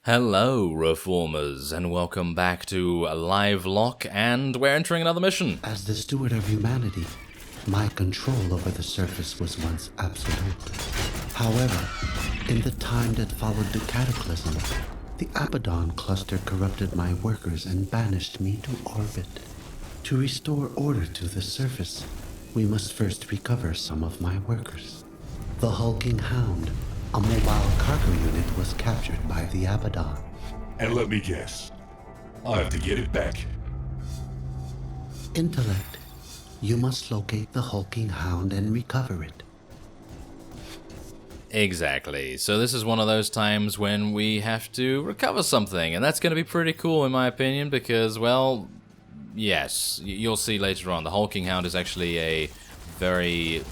Hello, Reformers, and welcome back to Livelock, and we're entering another mission. As the steward of humanity, my control over the surface was once absolute. However, in the time that followed the cataclysm, the Abaddon cluster corrupted my workers and banished me to orbit. To restore order to the surface, we must first recover some of my workers. The hulking HOUND, a mobile cargo unit, was captured by the Abaddon. And let me guess, I have to get it back. Intellect, you must locate the hulking HOUND and recover it. Exactly. So this is one of those times when we have to recover something, and that's going to be pretty cool in my opinion because, well, yes, you'll see later on, the hulking HOUND is actually a very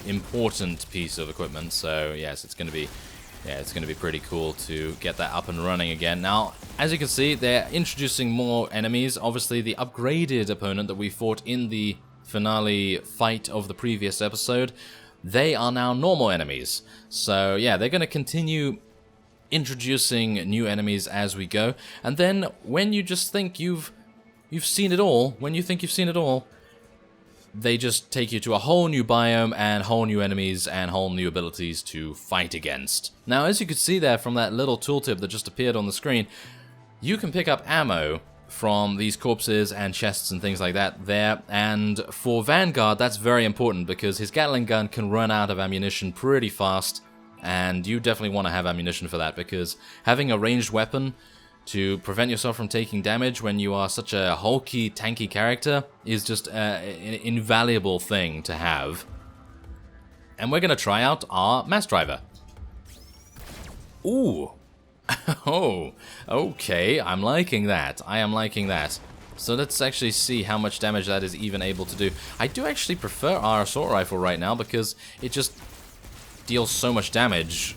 important piece of equipment, so yes, it's going to be pretty cool to get that up and running again. Now, as you can see, they're introducing more enemies. Obviously, the upgraded opponent that we fought in the finale fight of the previous episode, they are now normal enemies. So yeah, they're going to continue introducing new enemies as we go. And then when you just think you've seen it all, they just take you to a whole new biome and whole new enemies and whole new abilities to fight against. Now, as you could see there from that little tooltip that just appeared on the screen, you can pick up ammo from these corpses and chests and things like that there, and for Vanguard that's very important because his Gatling gun can run out of ammunition pretty fast, and you definitely want to have ammunition for that because having a ranged weapon to prevent yourself from taking damage when you are such a hulky, tanky character is just an invaluable thing to have. And we're going to try out our mass driver. Ooh. Oh, okay, I'm liking that. I am liking that. So let's actually see how much damage that is even able to do. I do actually prefer our assault rifle right now because it just deals so much damage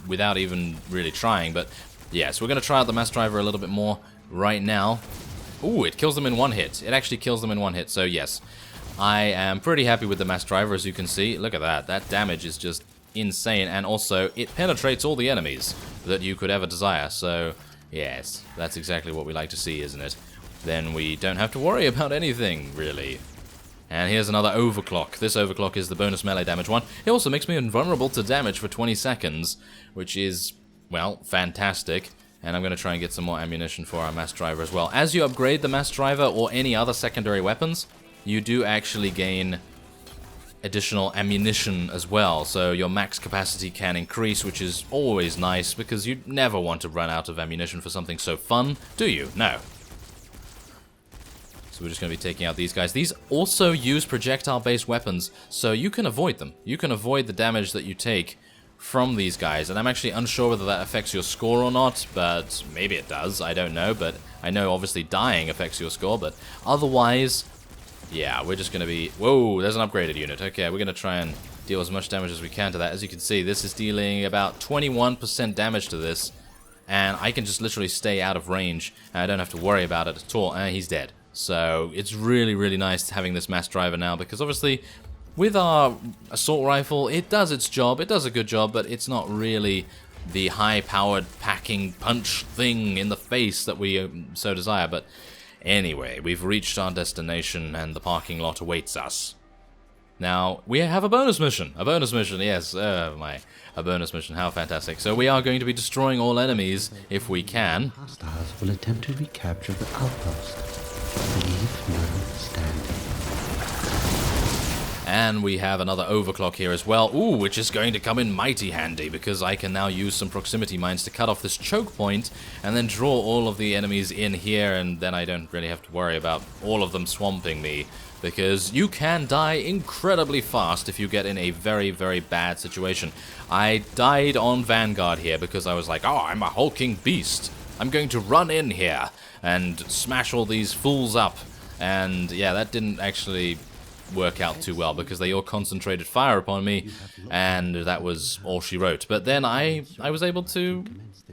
without even really trying, but yes, we're going to try out the mass driver a little bit more right now. Ooh, it kills them in one hit. It actually kills them in one hit, so yes. I am pretty happy with the mass driver, as you can see. Look at that. That damage is just insane, and also it penetrates all the enemies that you could ever desire, so yes, that's exactly what we like to see, isn't it? Then we don't have to worry about anything, really. And here's another overclock. This overclock is the bonus melee damage one. It also makes me invulnerable to damage for 20 seconds, which is, well, fantastic. And I'm going to try and get some more ammunition for our mass driver as well. As you upgrade the mass driver or any other secondary weapons, you do actually gain additional ammunition as well. So your max capacity can increase, which is always nice because you never want to run out of ammunition for something so fun, do you? No. So we're just going to be taking out these guys. These also use projectile-based weapons, so you can avoid them. You can avoid the damage that you take from these guys, and I'm actually unsure whether that affects your score or not, but maybe it does, I don't know, but I know obviously dying affects your score, but otherwise, yeah, we're just going to be... Whoa, there's an upgraded unit. Okay, we're going to try and deal as much damage as we can to that. As you can see, this is dealing about 21% damage to this, and I can just literally stay out of range, and I don't have to worry about it at all, and he's dead. So it's really, really nice having this mass driver now, because obviously with our assault rifle, it does its job, it does a good job, but it's not really the high-powered packing punch thing in the face that we so desire. But anyway, we've reached our destination and the parking lot awaits us. Now, we have a bonus mission, yes, a bonus mission, how fantastic. So we are going to be destroying all enemies if we can. Hostiles will attempt to recapture the outpost. Leave none standing. And we have another overclock here as well, ooh, which is going to come in mighty handy because I can now use some proximity mines to cut off this choke point and then draw all of the enemies in here, and then I don't really have to worry about all of them swamping me, because you can die incredibly fast if you get in a very, very bad situation. I died on Vanguard here because I was like, oh, I'm a hulking beast. I'm going to run in here and smash all these fools up. And yeah, that didn't actually work out too well because they all concentrated fire upon me, and that was all she wrote. But then I was able to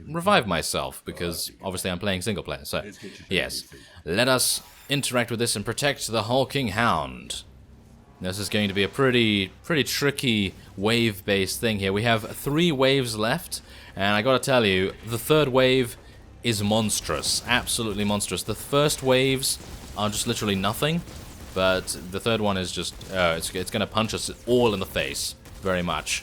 revive myself because obviously I'm playing single player. So yes, let us interact with this and protect the hulking HOUND. This is going to be a pretty tricky wave-based thing here. We have 3 waves left, And I gotta tell you, the third wave is monstrous. Absolutely monstrous. The first waves are just literally nothing, but the third one is just, it's gonna punch us all in the face. Very much.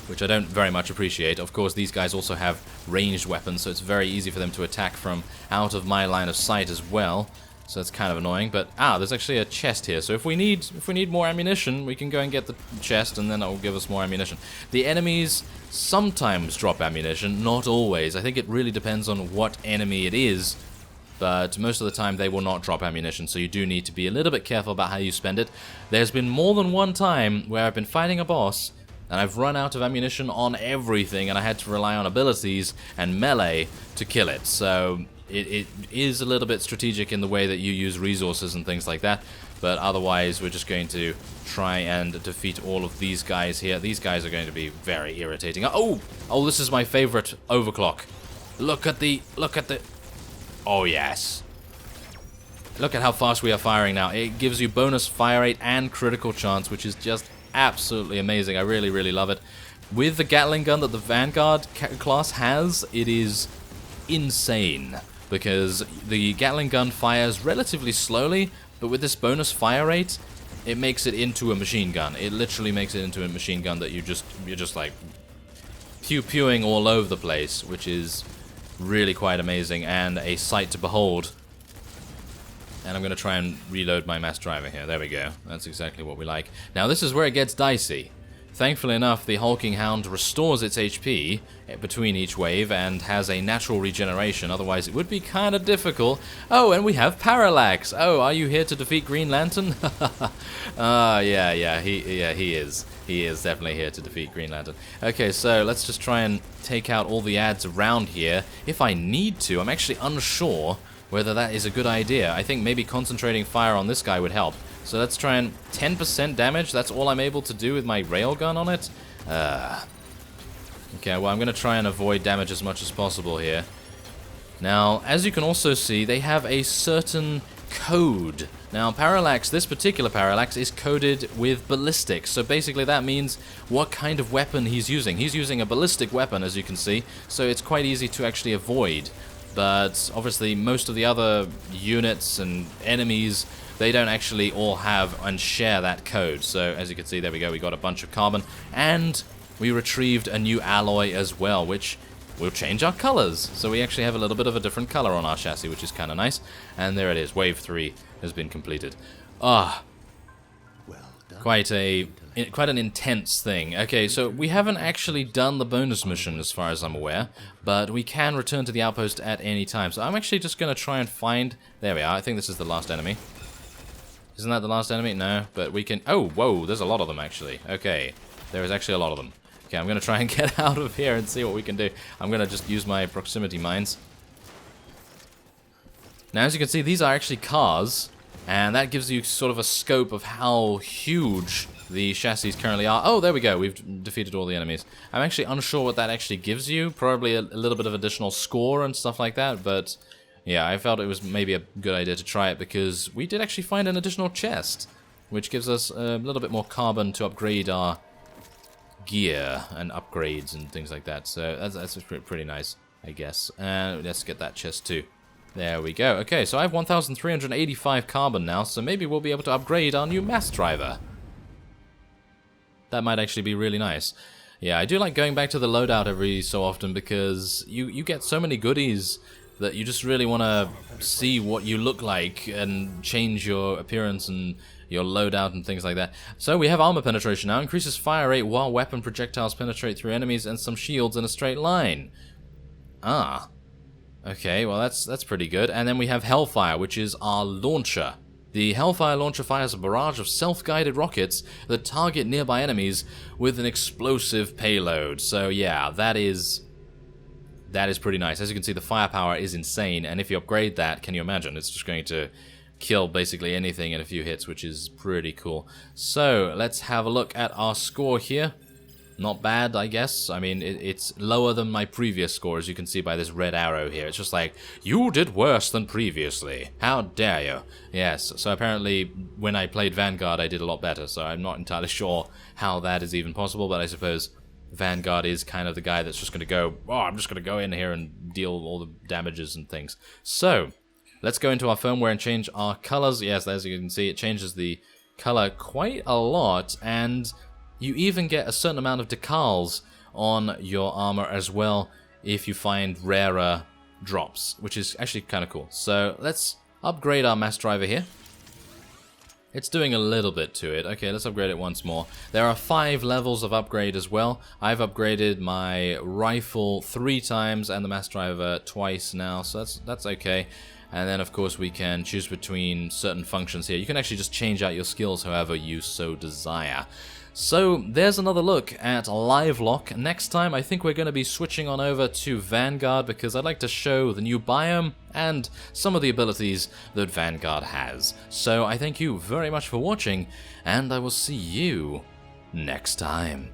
Which I don't very much appreciate. Of course, these guys also have ranged weapons, so it's very easy for them to attack from out of my line of sight as well. So that's kind of annoying, but there's actually a chest here. So if we need more ammunition, we can go and get the chest, and then that will give us more ammunition. The enemies sometimes drop ammunition, not always. I think it really depends on what enemy it is, but most of the time they will not drop ammunition. So you do need to be a little bit careful about how you spend it. There's been more than one time where I've been fighting a boss, and I've run out of ammunition on everything, and I had to rely on abilities and melee to kill it. So it is a little bit strategic in the way that you use resources and things like that, but otherwise we're just going to try and defeat all of these guys here. These guys are going to be very irritating. Oh, this is my favorite overclock. Look at the, oh yes. Look at how fast we are firing now. It gives you bonus fire rate and critical chance, which is just absolutely amazing. I really, really love it. With the Gatling gun that the Vanguard class has, it is insane, because the Gatling gun fires relatively slowly, but with this bonus fire rate, it makes it into a machine gun. It literally makes it into a machine gun that you're just like pew-pewing all over the place, which is really quite amazing and a sight to behold. And I'm going to try and reload my mass driver here. There we go. That's exactly what we like. Now this is where it gets dicey. Thankfully enough, the hulking hound restores its HP between each wave and has a natural regeneration, otherwise it would be kind of difficult. Oh, and we have Parallax! Oh, are you here to defeat Green Lantern? Yeah, he is. He is definitely here to defeat Green Lantern. Okay, so let's just try and take out all the ads around here. If I need to, I'm actually unsure whether that is a good idea. I think maybe concentrating fire on this guy would help. So let's try and 10% damage. That's all I'm able to do with my railgun on it. Okay, well, I'm going to try and avoid damage as much as possible here. Now, as you can also see, they have a certain code. Now, Parallax, this particular Parallax, is coded with ballistic. So basically that means what kind of weapon he's using. He's using a ballistic weapon, as you can see. So it's quite easy to actually avoid. But obviously most of the other units and enemies, they don't actually all have and share that code. So as you can see, there we go, we got a bunch of carbon, and we retrieved a new alloy as well, which will change our colors. So we actually have a little bit of a different color on our chassis, which is kind of nice. And there it is, wave 3 has been completed. Quite an intense thing. Okay, so we haven't actually done the bonus mission as far as I'm aware, but we can return to the outpost at any time. So I'm actually just going to try and find... There we are, I think this is the last enemy. Isn't that the last enemy? No, but we can... Oh, whoa, there's a lot of them actually. Okay, there is actually a lot of them. Okay, I'm going to try and get out of here and see what we can do. I'm going to just use my proximity mines. Now, as you can see, these are actually cars, and that gives you sort of a scope of how huge the chassis currently are. Oh, there we go. We've defeated all the enemies. I'm actually unsure what that actually gives you. Probably a little bit of additional score and stuff like that, but yeah, I felt it was maybe a good idea to try it because we did actually find an additional chest, which gives us a little bit more carbon to upgrade our gear and upgrades and things like that. So that's pretty nice, I guess. Let's get that chest too. There we go. Okay, so I have 1,385 carbon now, so maybe we'll be able to upgrade our new mass driver. That might actually be really nice. Yeah, I do like going back to the loadout every so often because you get so many goodies that you just really want to see what you look like and change your appearance and your loadout and things like that. So we have armor penetration now. Increases fire rate while weapon projectiles penetrate through enemies and some shields in a straight line. Ah. Okay, well that's pretty good. And then we have Hellfire, which is our launcher. The Hellfire launcher fires a barrage of self-guided rockets that target nearby enemies with an explosive payload. So yeah, that is pretty nice. As you can see, the firepower is insane, and if you upgrade that, can you imagine? It's just going to kill basically anything in a few hits, which is pretty cool. So let's have a look at our score here. Not bad, I guess. I mean, it's lower than my previous score, as you can see by this red arrow here. It's just like, you did worse than previously. How dare you? Yes, so apparently when I played Vanguard, I did a lot better, so I'm not entirely sure how that is even possible, but I suppose Vanguard is kind of the guy that's just going to go, oh, I'm just going to go in here and deal all the damages and things. So, let's go into our firmware and change our colors. Yes, as you can see, it changes the color quite a lot, and you even get a certain amount of decals on your armor as well if you find rarer drops, which is actually kind of cool. So, let's upgrade our mass driver here. It's doing a little bit to it. Okay, let's upgrade it once more. There are 5 levels of upgrade as well. I've upgraded my rifle 3 times and the mass driver twice now, so that's okay. And then, of course, we can choose between certain functions here. You can actually just change out your skills however you so desire. So, there's another look at Livelock. Next time, I think we're going to be switching on over to Vanguard because I'd like to show the new biome and some of the abilities that Vanguard has. So, I thank you very much for watching, and I will see you next time.